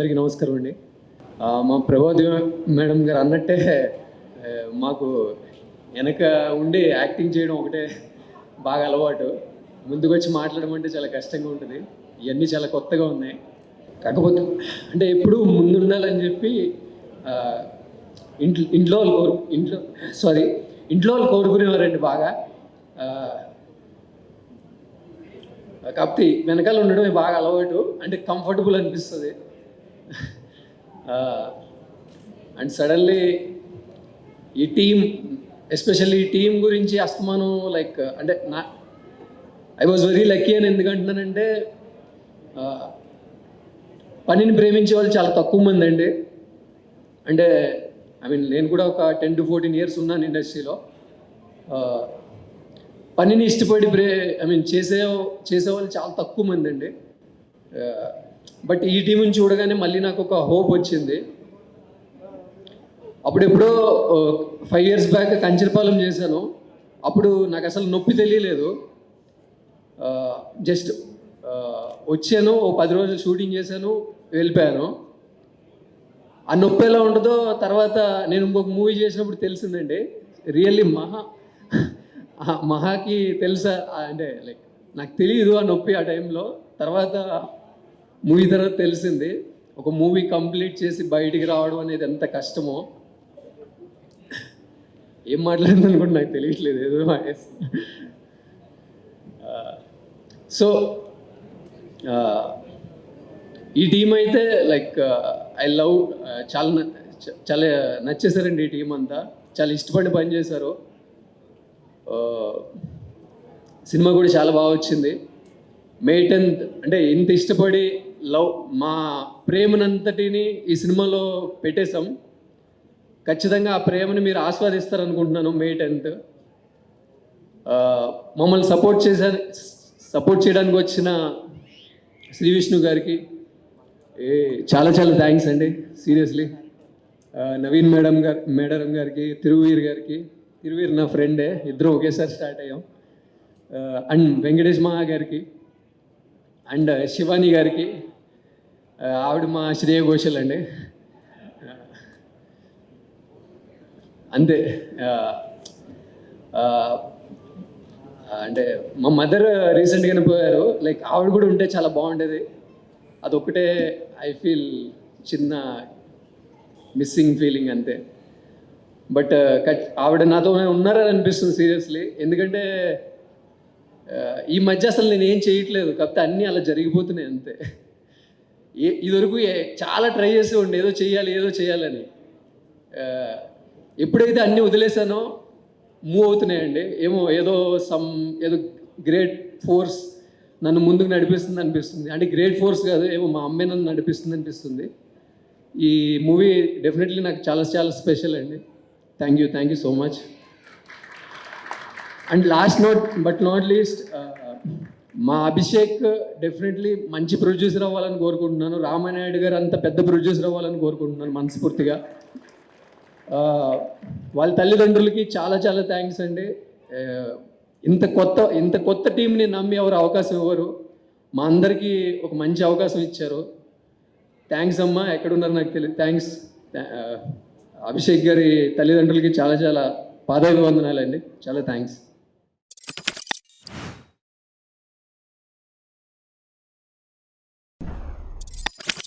అందరికీ నమస్కారం అండి. మా ప్రభావతి మేడం గారు అన్నట్టే మాకు వెనక ఉండి యాక్టింగ్ చేయడం ఒకటే బాగా అలవాటు. ముందుకొచ్చి మాట్లాడడం అంటే చాలా కష్టంగా ఉంటుంది. ఇవన్నీ చాలా కొత్తగా ఉన్నాయి. కాకపోతే అంటే ఎప్పుడూ ముందుండాలని చెప్పి ఇంట్లో వాళ్ళు కోరుకునేవారండి బాగా. కాకపోతే వెనకాల ఉండడమే బాగా అలవాటు, అంటే కంఫర్టబుల్ అనిపిస్తుంది. అండ్ సడన్లీ ఈ ఎస్పెషల్లీ ఈ టీం గురించి అస్తమానం లైక్ అంటే ఐ వాజ్ వెరీ లక్కీ అని ఎందుకంటున్నానంటే పనిని ప్రేమించే వాళ్ళు చాలా తక్కువ మంది అండి. అంటే నేను కూడా ఒక 10 to 14 years ఉన్నాను ఇండస్ట్రీలో. పనిని ఇష్టపడి చేసేవాళ్ళు చాలా తక్కువ మంది అండి. బట్ ఈ టీంని చూడగానే మళ్ళీ నాకు ఒక హోప్ వచ్చింది. అప్పుడెప్పుడో 5 years బ్యాక్ కంచరపాలెం చేశాను. అప్పుడు నాకు అసలు నొప్పి తెలియలేదు. జస్ట్ వచ్చాను, ఓ 10 రోజులు షూటింగ్ చేశాను, వెళ్ళిపోయాను. ఆ నొప్పి ఎలా ఉంటుందో తర్వాత నేను ఇంకొక మూవీ చేసినప్పుడు తెలిసిందండి. రియల్లీ మహాకి తెలుసా అంటే లైక్ నాకు తెలియదు ఆ నొప్పి ఆ టైంలో. తర్వాత మూవీ తర్వాత తెలిసింది. ఒక మూవీ కంప్లీట్ చేసి బయటికి రావడం అనేది ఎంత కష్టమో. ఏం మాట్లాడిందని కూడా నాకు తెలియట్లేదు, ఏదో సో ఈ టీం అయితే లైక్ ఐ లవ్, చాలా నచ్చేసారండి. ఈ టీం అంతా చాలా ఇష్టపడి పనిచేశారు. సినిమా కూడా చాలా బాగా వచ్చింది. May 10th అంటే ఇంత ఇష్టపడి మా ప్రేమనంతటిని ఈ సినిమాలో పెట్టేశాం. ఖచ్చితంగా ఆ ప్రేమను మీరు ఆస్వాదిస్తారనుకుంటున్నాను. May 10th మమ్మల్ని సపోర్ట్ చేయడానికి వచ్చిన శ్రీ విష్ణు గారికి చాలా చాలా థ్యాంక్స్ అండి, సీరియస్లీ. నవీన్ మేడం గారికి, తిరువీర్ నా ఫ్రెండే, ఇద్దరం ఒకేసారి స్టార్ట్ అయ్యాం. అండ్ వెంకటేష్ మహా గారికి అండ్ శివాని గారికి, ఆవిడ మా శ్రేయ ఘోషల్ అండి. అంతే. అంటే మా మదర్ రీసెంట్గానే పోయారు. లైక్ ఆవిడ కూడా ఉంటే చాలా బాగుండేది. అదొక్కటే ఐ ఫీల్ చిన్న మిస్సింగ్ ఫీలింగ్ అంతే. బట్ ఆవిడ నాతో ఉన్నారని అనిపిస్తుంది సీరియస్లీ. ఎందుకంటే ఈ మధ్య అసలు నేను ఏం చేయట్లేదు, కాకపోతే అన్నీ అలా జరిగిపోతున్నాయి అంతే. ఇదివరకు చాలా ట్రై చేసి ఉండే ఏదో చేయాలని. ఎప్పుడైతే అన్నీ వదిలేసానో మూవ్ అవుతున్నాయండి. ఏదో గ్రేట్ ఫోర్స్ నన్ను ముందుకు నడిపిస్తుంది అనిపిస్తుంది. అంటే గ్రేట్ ఫోర్స్ కాదు, మా అమ్మే నన్ను నడిపిస్తుంది అనిపిస్తుంది. ఈ మూవీ డెఫినెట్లీ నాకు చాలా చాలా స్పెషల్ అండి. Thank you so much. And but not least మా అభిషేక్ డెఫినెట్లీ మంచి ప్రొడ్యూసర్ అవ్వాలని కోరుకుంటున్నాను. రామానాయుడు గారు అంత పెద్ద ప్రొడ్యూసర్ అవ్వాలని కోరుకుంటున్నాను మనస్ఫూర్తిగా. వాళ్ళ తల్లిదండ్రులకి చాలా చాలా థ్యాంక్స్ అండి. ఇంత కొత్త టీంని నమ్మి ఎవరు అవకాశం ఇవ్వరు. మా అందరికీ ఒక మంచి అవకాశం ఇచ్చారు. థ్యాంక్స్ అమ్మా, ఎక్కడున్నారు నాకు తెలియదు. థ్యాంక్స్. అభిషేక్ గారి తల్లిదండ్రులకి చాలా చాలా పాదాభివందనాలండి. చాలా థ్యాంక్స్.